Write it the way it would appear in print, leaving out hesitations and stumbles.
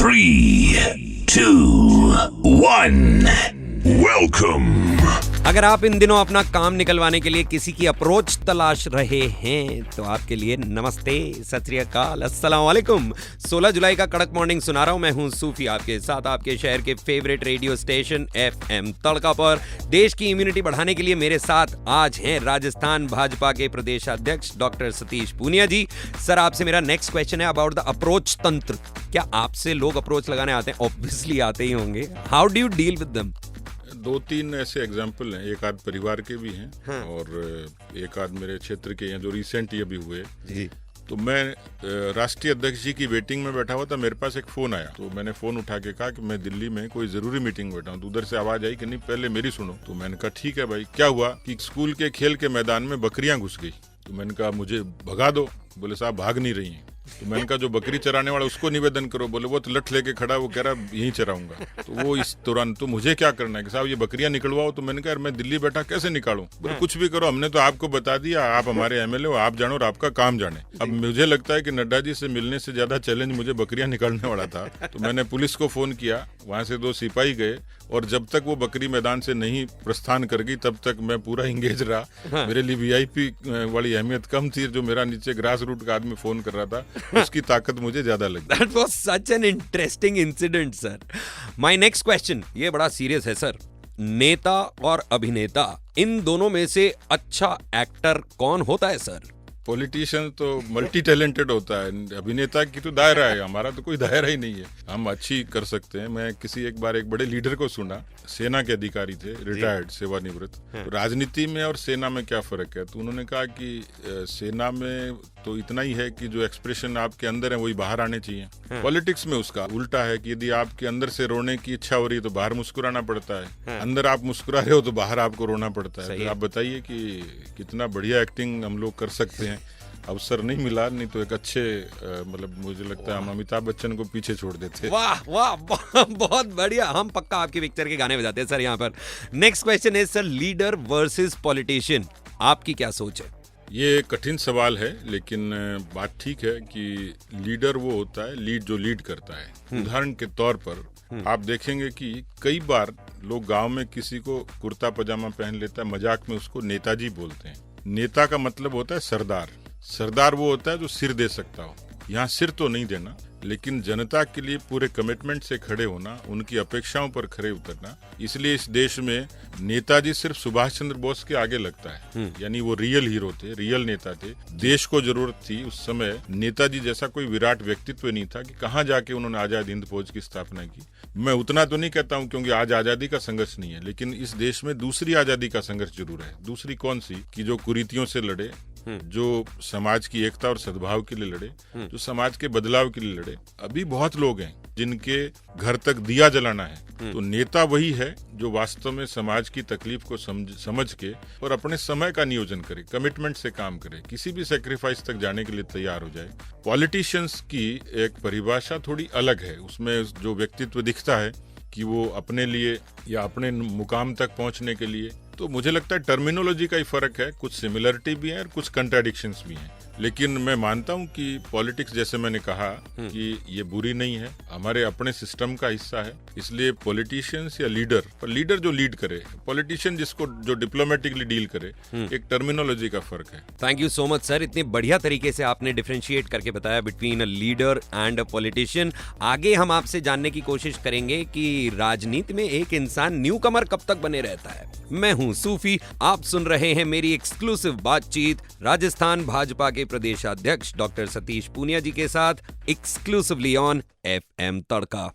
3, 2, 1. Welcome. अगर आप इन दिनों अपना काम निकलवाने के लिए किसी की अप्रोच तलाश रहे हैं तो आपके लिए नमस्ते, सत श्री अकाल, अस्सलाम वालेकुम। 16 जुलाई का कड़क मॉर्निंग सुना रहा हूं मैं हूं सूफी, आपके साथ आपके शहर के फेवरेट रेडियो स्टेशन FM तड़का पर। देश की इम्यूनिटी बढ़ाने के लिए मेरे साथ आज हैं राजस्थान भाजपा के प्रदेश अध्यक्ष डॉक्टर सतीश पूनिया जी। सर, आपसे मेरा नेक्स्ट क्वेश्चन है अबाउट द अप्रोच तंत्र। क्या आपसे लोग अप्रोच लगाने आते हैं? ऑब्वियसली आते ही होंगे। How do you deal with them? 2-3 ऐसे एग्जाम्पल हैं। एक आध परिवार के भी हैं, हाँ। और एक आध मेरे क्षेत्र के हैं जो रिसेंट ये भी हुए जी। तो मैं राष्ट्रीय अध्यक्ष जी की वेटिंग में बैठा हुआ था, मेरे पास एक फोन आया। तो मैंने फोन उठा के कहा कि मैं दिल्ली में कोई जरूरी मीटिंग में बैठा हूँ। तो उधर से आवाज आई कि नहीं, पहले मेरी सुनो। तो मैंने कहा ठीक है भाई। क्या हुआ कि स्कूल के खेल के मैदान में बकरियां घुस गई। तो मैंने कहा मुझे भगा दो। बोले साहब भाग नहीं रही हैं। तो मैंने कहा जो बकरी चराने वाला उसको निवेदन करो। बोले वो तो लठ लेके खड़ा, वो कह रहा यहीं चराऊंगा। तो वो इस दौरान तो मुझे क्या करना है कि साहब ये बकरियां निकलवाओ। तो मैंने कहा मैं दिल्ली बैठा कैसे निकालूं? बोले कुछ भी करो, हमने तो आपको बता दिया, आप हमारे MLA हो, आप जानो और आपका काम जाने। अब मुझे लगता है कि नड्डा जी से मिलने से ज्यादा चैलेंज मुझे बकरियां निकालने वाला था। तो मैंने पुलिस को फोन किया, वहां से 2 सिपाही गए और जब तक वो बकरी मैदान से नहीं प्रस्थान कर गई तब तक मैं पूरा इंगेज रहा। हाँ। मेरे लिए VIP वाली अहमियत कम थी। जो मेरा नीचे ग्रास रूट का आदमी फोन कर रहा था उसकी ताकत मुझे ज्यादा लगी। That was such an interesting incident, sir. My next question, ये बड़ा सीरियस है सर। नेता और अभिनेता, इन दोनों में से अच्छा एक्टर कौन होता है सर? पॉलिटिशियन तो मल्टी टैलेंटेड होता है। अभिनेता की तो दायरा है, हमारा तो कोई दायरा ही नहीं है। हम अच्छी कर सकते हैं। मैं एक बार एक बड़े लीडर को सुना, सेना के अधिकारी थे, रिटायर्ड, सेवानिवृत्त। हाँ। तो राजनीति में और सेना में क्या फर्क है? तो उन्होंने कहा कि सेना में तो इतना ही है कि जो एक्सप्रेशन आपके अंदर है वही बाहर आने चाहिए। हाँ। पॉलिटिक्स में उसका उल्टा है कि यदि आपके अंदर से रोने की इच्छा हो रही है तो बाहर मुस्कुराना पड़ता है। हाँ। अंदर आप मुस्कुरा रहे हो तो बाहर आपको रोना पड़ता है। तो आप बताइए कि कितना बढ़िया एक्टिंग हम लोग कर सकते हैं। अवसर नहीं मिला, नहीं तो एक अच्छे मतलब मुझे लगता है हम अमिताभ बच्चन को पीछे छोड़ देते। वाह वाह, बहुत बढ़िया। हम पक्का आपकी पिक्चर के गाने बजाते हैं सर यहाँ पर। नेक्स्ट क्वेश्चन है सर, लीडर वर्सेस पॉलिटिशियन, आपकी क्या सोच है? ये कठिन सवाल है, लेकिन बात ठीक है कि लीडर वो होता है जो लीड करता है। उदाहरण के तौर पर आप देखेंगे कि कई बार लोग गांव में किसी को कुर्ता पजामा पहन लेता है, मजाक में उसको नेताजी बोलते हैं। नेता का मतलब होता है सरदार। सरदार वो होता है जो सिर दे सकता हो। यहाँ सिर तो नहीं देना, लेकिन जनता के लिए पूरे कमिटमेंट से खड़े होना, उनकी अपेक्षाओं पर खड़े उतरना। इसलिए इस देश में नेताजी सिर्फ सुभाष चंद्र बोस के आगे लगता है। यानी वो रियल हीरो थे, रियल नेता थे। देश को जरूरत थी उस समय नेताजी जैसा कोई विराट व्यक्तित्व नहीं था कि कहाँ जाके उन्होंने आजाद हिंद फौज की स्थापना की। मैं उतना तो नहीं कहता हूँ क्योंकि आज आजादी का संघर्ष नहीं है, लेकिन इस देश में दूसरी आजादी का संघर्ष जरूर है। दूसरी कौन सी? कि जो कुरीतियों से लड़े, जो समाज की एकता और सद्भाव के लिए लड़े, जो समाज के बदलाव के लिए लड़े। अभी बहुत लोग हैं जिनके घर तक दिया जलाना है। तो नेता वही है जो वास्तव में समाज की तकलीफ को समझ के और अपने समय का नियोजन करे, कमिटमेंट से काम करे, किसी भी सेक्रीफाइस तक जाने के लिए तैयार हो जाए। पॉलिटिशियंस की एक परिभाषा थोड़ी अलग है। उसमें जो व्यक्तित्व दिखता है कि वो अपने लिए या अपने मुकाम तक पहुंचने के लिए, तो मुझे लगता है टर्मिनोलॉजी का ही फर्क है। कुछ सिमिलरिटी भी है और कुछ कंट्राडिक्शंस भी हैं। लेकिन मैं मानता हूं कि पॉलिटिक्स, जैसे मैंने कहा, कि ये बुरी नहीं है, हमारे अपने सिस्टम का हिस्सा है। इसलिए पॉलिटिशियंस या लीडर, पर लीडर जो लीड करे, पॉलिटिशियन जिसको जो डिप्लोमेटिकली डील करे, एक टर्मिनोलॉजी का फर्क है। Thank you so much sir, इतने बढ़िया तरीके से आपने डिफरेंशिएट करके बताया between a leader and a politician. आगे हम आपसे जानने की कोशिश करेंगे कि राजनीति में एक इंसान न्यू कमर कब तक बने रहता है। मैं हूं सूफी, आप सुन रहे हैं मेरी एक्सक्लूसिव बातचीत राजस्थान भाजपा के प्रदेश अध्यक्ष डॉक्टर सतीश पूनिया जी के साथ, एक्सक्लूसिवली ऑन FM तड़का।